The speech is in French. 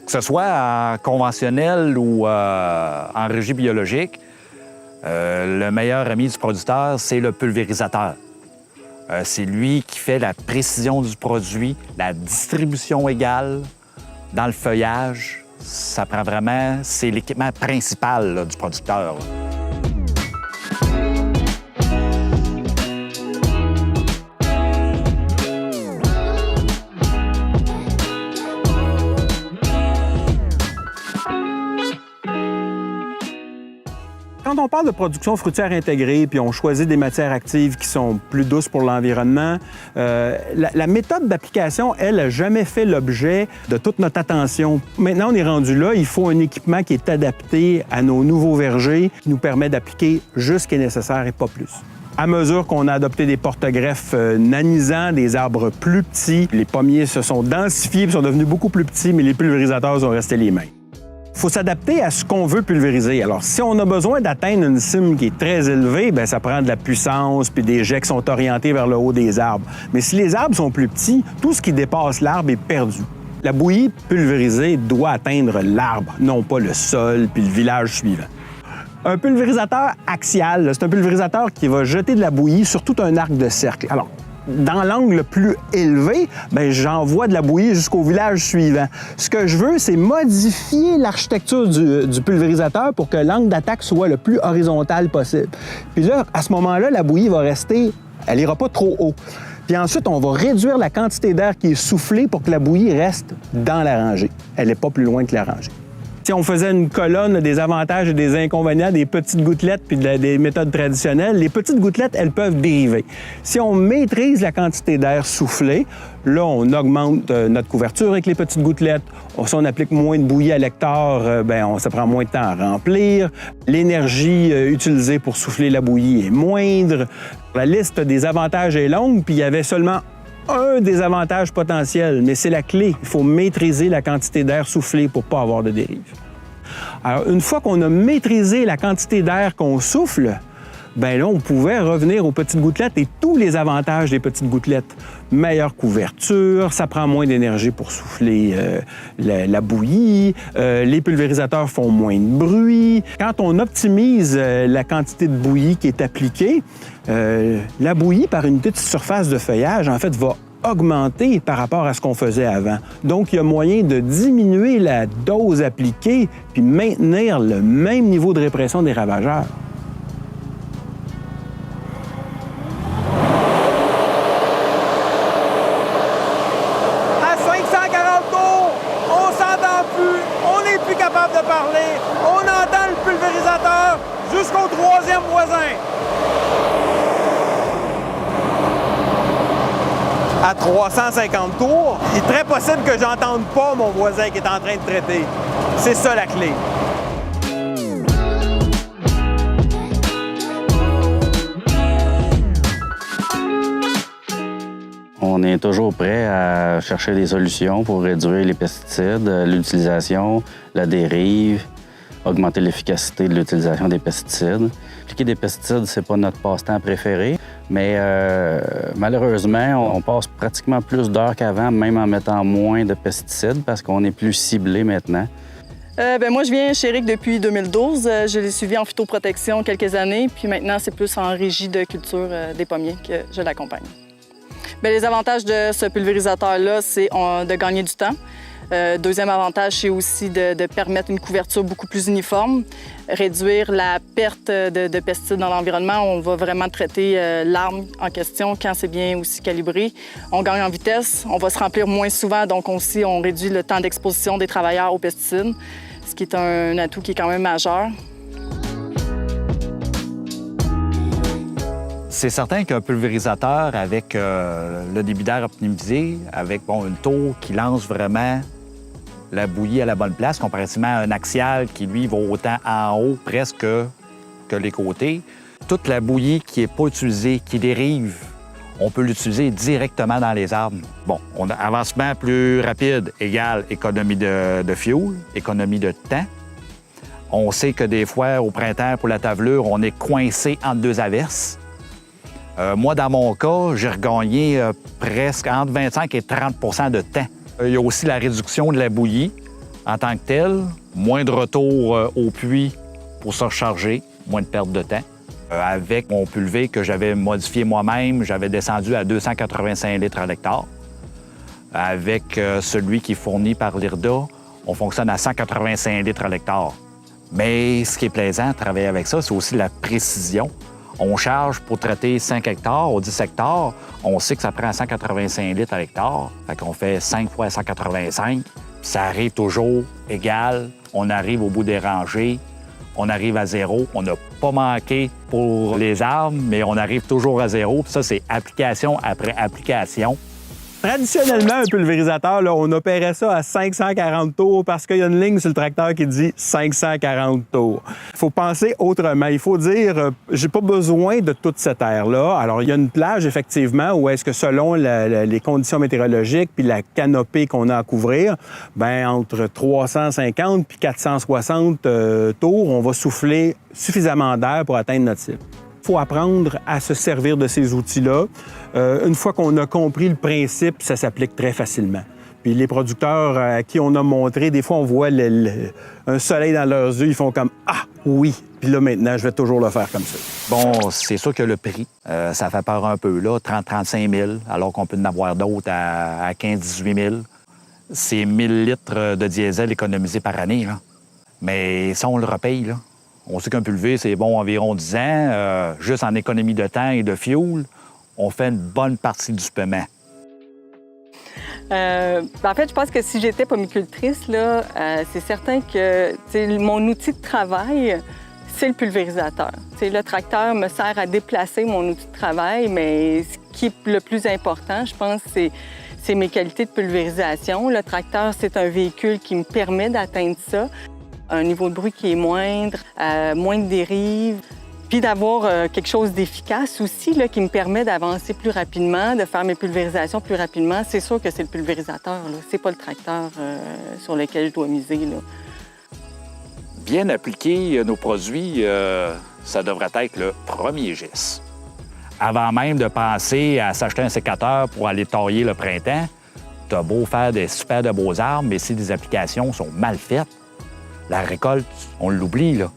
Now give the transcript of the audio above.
Que ce soit en conventionnel ou en régie biologique, le meilleur ami du producteur, c'est le pulvérisateur. C'est lui qui fait la précision du produit, la distribution égale dans le feuillage. Ça prend vraiment... C'est l'équipement principal là, du producteur. Là. Quand on parle de production fruitière intégrée, puis on choisit des matières actives qui sont plus douces pour l'environnement, la méthode d'application, elle, n'a jamais fait l'objet de toute notre attention. Maintenant, on est rendu là, il faut un équipement qui est adapté à nos nouveaux vergers, qui nous permet d'appliquer juste ce qui est nécessaire et pas plus. À mesure qu'on a adopté des porte-greffes nanisants, des arbres plus petits, les pommiers se sont densifiés et sont devenus beaucoup plus petits, mais les pulvérisateurs sont restés les mêmes. Il faut s'adapter à ce qu'on veut pulvériser. Alors, si on a besoin d'atteindre une cime qui est très élevée, bien, ça prend de la puissance puis des jets qui sont orientés vers le haut des arbres. Mais si les arbres sont plus petits, tout ce qui dépasse l'arbre est perdu. La bouillie pulvérisée doit atteindre l'arbre, non pas le sol puis le village suivant. Un pulvérisateur axial, c'est un pulvérisateur qui va jeter de la bouillie sur tout un arc de cercle. Alors, dans l'angle le plus élevé, bien, j'envoie de la bouillie jusqu'au village suivant. Ce que je veux, c'est modifier l'architecture du pulvérisateur pour que l'angle d'attaque soit le plus horizontal possible. Puis là, à ce moment-là, la bouillie va rester, elle n'ira pas trop haut. Puis ensuite, on va réduire la quantité d'air qui est soufflée pour que la bouillie reste dans la rangée. Elle n'est pas plus loin que la rangée. Si on faisait une colonne des avantages et des inconvénients des petites gouttelettes puis des méthodes traditionnelles, les petites gouttelettes, elles peuvent dériver. Si on maîtrise la quantité d'air soufflé, là, on augmente notre couverture avec les petites gouttelettes. Si on applique moins de bouillie à l'hectare, ça prend moins de temps à remplir. L'énergie utilisée pour souffler la bouillie est moindre. La liste des avantages est longue, puis il y avait seulement un des avantages potentiels, mais c'est la clé. Il faut maîtriser la quantité d'air soufflé pour ne pas avoir de dérive. Alors, une fois qu'on a maîtrisé la quantité d'air qu'on souffle, bien là, on pouvait revenir aux petites gouttelettes et tous les avantages des petites gouttelettes. Meilleure couverture, ça prend moins d'énergie pour souffler la bouillie, les pulvérisateurs font moins de bruit. Quand on optimise la quantité de bouillie qui est appliquée, la bouillie par unité de surface de feuillage, en fait, va augmenter par rapport à ce qu'on faisait avant. Donc, il y a moyen de diminuer la dose appliquée puis maintenir le même niveau de répression des ravageurs. De parler, on entend le pulvérisateur jusqu'au troisième voisin. À 350 tours, il est très possible que j'entende pas mon voisin qui est en train de traiter. C'est ça la clé. On est toujours prêt à chercher des solutions pour réduire les pesticides, l'utilisation, la dérive, augmenter l'efficacité de l'utilisation des pesticides. Appliquer des pesticides, c'est pas notre passe-temps préféré, mais malheureusement, on passe pratiquement plus d'heures qu'avant, même en mettant moins de pesticides, parce qu'on est plus ciblé maintenant. Moi, je viens chez Eric depuis 2012. Je l'ai suivi en phytoprotection quelques années, puis maintenant, c'est plus en régie de culture des pommiers que je l'accompagne. Bien, les avantages de ce pulvérisateur-là, c'est de gagner du temps. Deuxième avantage, c'est aussi de permettre une couverture beaucoup plus uniforme, réduire la perte de pesticides dans l'environnement. On va vraiment traiter l'arbre en question quand c'est bien aussi calibré. On gagne en vitesse, on va se remplir moins souvent, donc aussi on réduit le temps d'exposition des travailleurs aux pesticides, ce qui est un atout qui est quand même majeur. C'est certain qu'un pulvérisateur avec le débit d'air optimisé, avec une tour qui lance vraiment la bouillie à la bonne place, comparativement à un axial qui, lui, va autant en haut presque que les côtés. Toute la bouillie qui n'est pas utilisée, qui dérive, on peut l'utiliser directement dans les arbres. Bon, on a avancement plus rapide égale économie de fuel, économie de temps. On sait que des fois, au printemps, pour la tavelure, on est coincé entre deux averses. Moi, dans mon cas, j'ai regagné presque entre 25 et 30 de temps. Il y a aussi la réduction de la bouillie. En tant que tel, moins de retour au puits pour se recharger, moins de perte de temps. Avec mon pulvé que j'avais modifié moi-même, j'avais descendu à 285 litres à l'hectare. Avec celui qui est fourni par l'IRDA, on fonctionne à 185 litres à l'hectare. Mais ce qui est plaisant à travailler avec ça, c'est aussi la précision. On charge pour traiter 5 hectares ou 10 hectares. On sait que ça prend 185 litres à l'hectare. Fait qu'on fait 5 fois 185. Ça arrive toujours égal. On arrive au bout des rangées. On arrive à zéro. On n'a pas manqué pour les arbres, mais on arrive toujours à zéro. Puis ça, c'est application après application. Traditionnellement, un pulvérisateur, là, on opérait ça à 540 tours parce qu'il y a une ligne sur le tracteur qui dit 540 tours. Il faut penser autrement. Il faut dire, j'ai pas besoin de toute cette aire-là. Alors, il y a une plage, effectivement, où est-ce que selon les conditions météorologiques puis la canopée qu'on a à couvrir, bien, entre 350 puis 460 tours, on va souffler suffisamment d'air pour atteindre notre cible. Il faut apprendre à se servir de ces outils-là. Une fois qu'on a compris le principe, ça s'applique très facilement. Puis les producteurs à qui on a montré, des fois, on voit un soleil dans leurs yeux, ils font comme « Ah, oui! » Puis là, maintenant, je vais toujours le faire comme ça. Bon, c'est sûr que le prix, ça fait peur un peu, là, 30-35 000, alors qu'on peut en avoir d'autres à 15-18 000. C'est 1000 litres de diesel économisés par année, là. Mais ça, on le repaye, là. On sait qu'un pulvé, c'est bon environ 10 ans. Juste en économie de temps et de fuel, on fait une bonne partie du paiement. En fait, je pense que si j'étais pomicultrice, là, c'est certain que mon outil de travail, c'est le pulvérisateur. Le tracteur me sert à déplacer mon outil de travail, mais ce qui est le plus important, je pense, c'est mes qualités de pulvérisation. Le tracteur, c'est un véhicule qui me permet d'atteindre ça. Un niveau de bruit qui est moindre, moins de dérives, puis d'avoir quelque chose d'efficace aussi là, qui me permet d'avancer plus rapidement, de faire mes pulvérisations plus rapidement. C'est sûr que c'est le pulvérisateur, c'est pas le tracteur sur lequel je dois miser. Là. Bien appliquer nos produits, ça devrait être le premier geste. Avant même de penser à s'acheter un sécateur pour aller tailler le printemps, t'as beau faire des super de beaux arbres, mais si les applications sont mal faites, la récolte, on l'oublie, là.